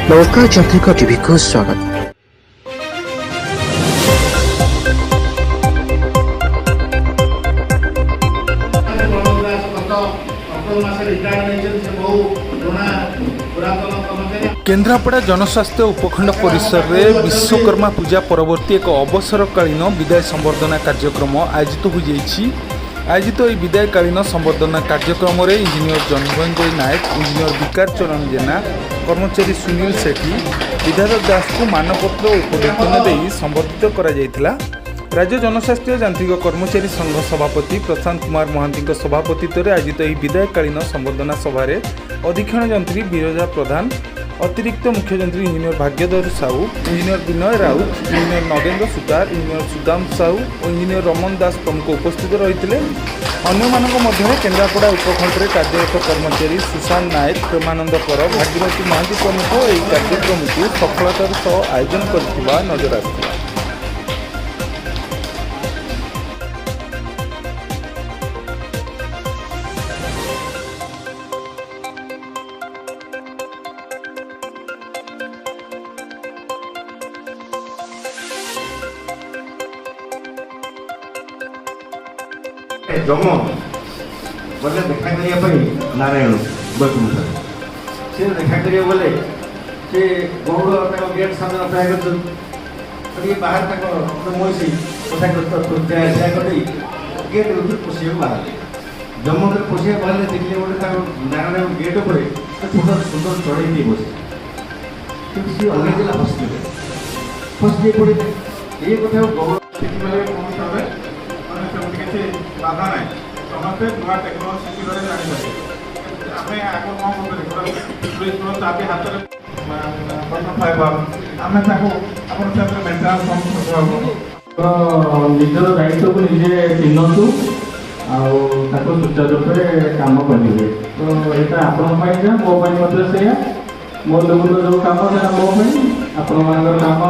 नमस्कार जात्रिक टीवी को स्वागत। केन्द्रापड़ा जनस्वास्थ्य उपखंड परिसर में विश्वकर्मा पूजा परवर्ती एक अवसरकालीन विदाय संबर्धना कार्यक्रम आयोजित हो जाइछि। आयोजित यह विदायकालीन संबर्धना कार्यक्रम में इंजीनियर जन्मंजय नायक, इंजीनियर विकार चरण जेना, कर्मचारी सुनील सेठी, विद्याधर दास को मानपत्र और उपवेतन दे संबर्धित करा जायतिला। राज्य जनस्वास्थ्य यांत्रिक कर्मचारी संघ सभापति प्रशांत कुमार महांती सभापतित्व आयोजित यह विदायकालीन संबर्धना सभार अधीक्षण यंत्री विरजा प्रधान, अतिरिक्त मुख्य यंत्री इंजीनियर भाग्यधर साहू, इंजीनियर विनय राउत, इंजीनियर नगेन्द्र सुतार, इंजीनियर सुदाम साहू और इंजीनियर रमन दास प्रमुख उपस्थित रही। अन्य केन्द्रापड़ा उपखंड में कार्यरत कर्मचारी सुशांत नायक, प्रेमानंद कर, भागीरथी महांती प्रमुख यह कार्यक्रम को सफलतार सह आयोजन कर नजर आसला। जम बोले देखा करने नारायण बैकुंठ सी देखा कर बोले सी गौड़ गेट सामने अपेक्षा कर बाहर मईसी कथा कर गेट पशा बाहर जम पशा बाहर देखिए गोटे नारायण गेट पर सुंदर सुंदर चढ़ई बस कि सी अनेक जिला हसते फसी पड़े ये कथा गौड़ बाधा ना समस्ते नुआ टेक्नोलोजी शिखर जानी आम आगे कौन चाबी हाथ में पाइबा आम मेन्टेनान्स निजर दायित्व को निजे चिन्हतु आको सुचारू रूप से कम करेंगे। तो यहाँ आपण मो से मो लोग जो कम मो आपण काम